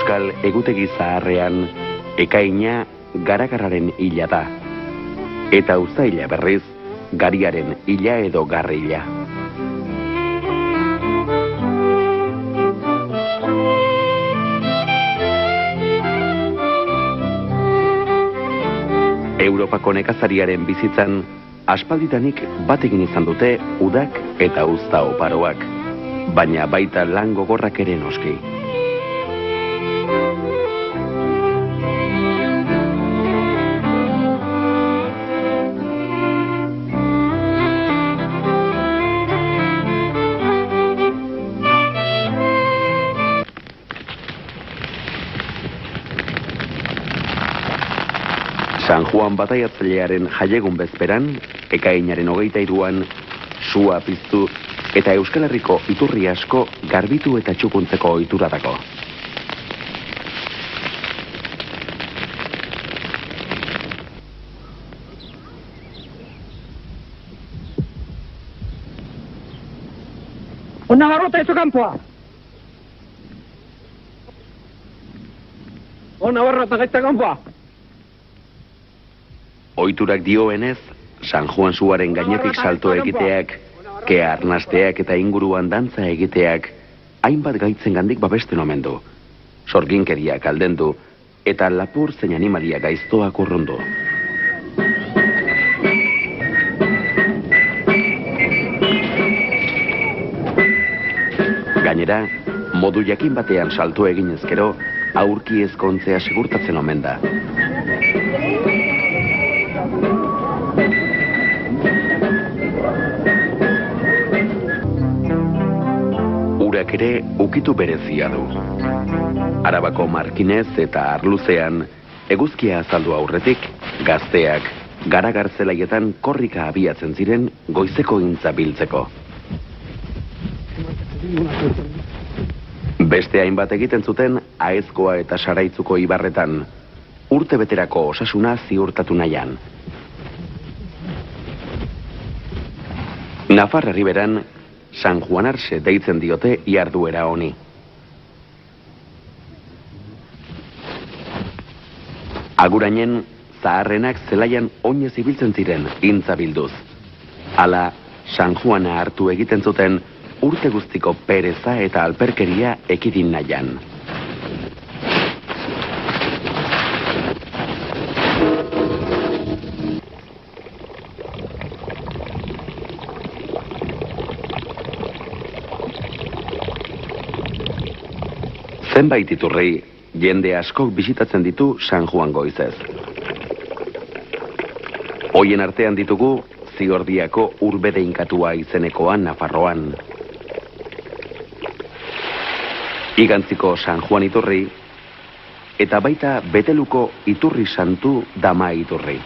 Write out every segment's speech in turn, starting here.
Euskal egutegi zaharrean ekaina garagarraren hila da, eta uztaila berriz gariaren hila edo garrila. Europako nekazariaren bizitzan aspalditanik bat egin izan dute udak eta uzta oparoak, baina baita lan gogorrak ere noski. San Juan bataiatzailearen jaiegun bezperan, ekainaren 23an, sua piztu eta Euskal Herriko iturri asko garbitu eta txukuntzeko ohitura dago. Una barrota hecho campoa. Una barrota hecho campoa. Ohiturak dioenez, San Juan suaren gainetik salto egiteak, kea arnasteak eta inguruan dantza egiteak, hainbat gaitzengandik babesten omen du. Sorginkeriak aldendu eta lapur zein animalia gaiztoak urrundu. Gainera, modu jakin batean salto egin ezkero, aurki ezkontzea segurtatzen omen da. Urak ere ukitu berezia du. Arabako Markinez eta Arluzean eguzkia azaldu aurretik, gazteak garagartzelaietan korrika abiatzen ziren goizeko intza biltzeko. Beste hainbat egiten zuten Aezkoa eta Saraitzuko ibarretan, urte beterako osasuna ziurtatu nahian. Nafar herriberan, San Juanarse deitzen diote iharduera honi. Agurainen, zaharrenak zelaian oinez ibiltzen ziren intza bilduz. Hala, San Juana hartu egiten zuten urte guztiko pereza eta alperkeria ekidin nahian. Zenbait iturri, jende askok bisitatzen ditu San Juan goizez. Hoien artean ditugu, Ziordiako Urbede Inkatua izenekoan Nafarroan. Igantziko San Juan iturri, eta baita Beteluko Iturri Santu Dama iturri.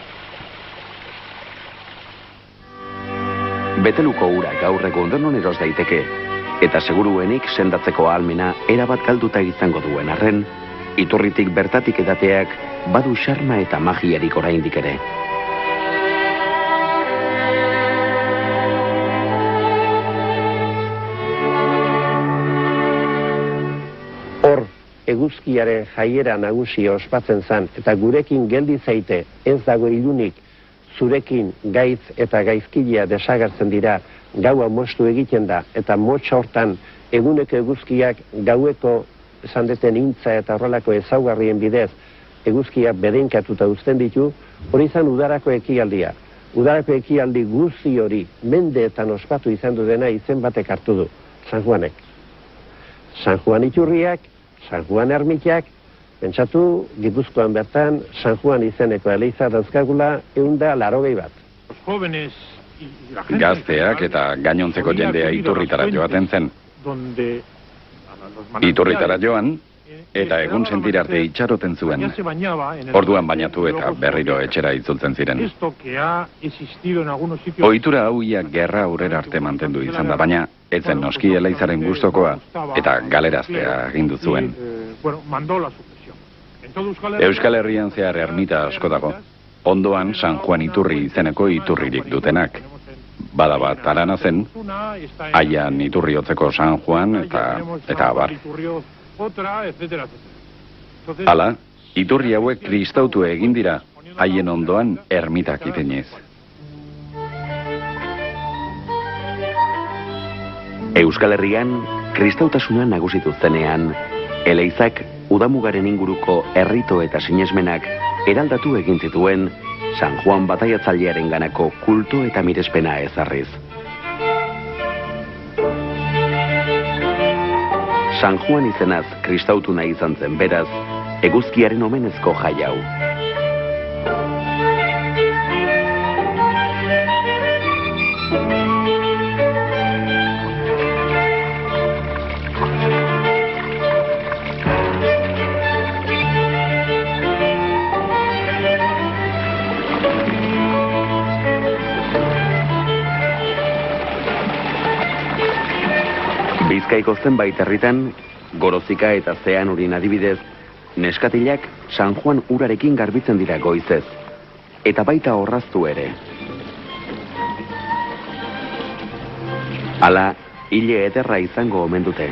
Beteluko ura gaur egun non eros daiteke, eta seguruenik sendatzeko ahalmena erabat galduta izango duen arren, iturritik bertatik edateak badu xarma eta magiarik oraindik ere. Hor, eguzkiaren jaiera nagusi ospatzen zan, eta gurekin geldi zaite ez dago ilunik, zurekin gaitz eta gaizkilea desagertzen dira, gaua moztu egiten da, eta motxa hortan eguneko eguzkiak gaueko esan deten intza eta horrelako ezaugarrien bidez eguzkiak bedeinkatuta uzten ditu, hori izan udarako ekialdia. Udarako ekialdi guzti hori mendeetan ospatu izan du dena izen batek hartu du, San Juanek. San Juan iturriak, San Juan ermitak, pentsatu Gipuzkoan bertan San Juan izeneko eliza dauzkagula 180 bat. Gazteak eta gainontzeko jendea iturritara joaten zen. Iturritara joan, eta egun sentirarte itxaroten zuen. Orduan bainatu eta berriro etxera itzultzen ziren. Ohitura hauiak gerra aurrera arte mantendu izan da, baina ez zen noski Eleizaren gustokoa eta galeraztea agindu zuen. Euskal Herrian zehar ermita asko dago. Ondoan San Juan iturri izeneko iturririk dutenak. Bada bat Arana zen, Aian iturriotzeko San Juan eta abar. Hala, iturri hauek kristautu egin dira, haien ondoan ermitak itenez. Euskal Herrian, kristautasuna nagusitu zenean, eleizak udamugaren inguruko errito eta sinesmenak eraldatu egin zituen San Juan bataiatzailearen ganako kulto eta mirespena ezarriz. San Juan izenaz kristautu nahi izan zen beraz, eguzkiaren omenezko jai hau. Bizkaiko zenbait herritan, Gorozika eta Zeanurin adibidez, neskatilak San Juan urarekin garbitzen dira goizez, eta baita orraztu ere. Hala, hile ederra izango omen dute.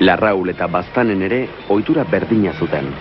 Larraul eta Baztanen ere ohitura berdina zuten.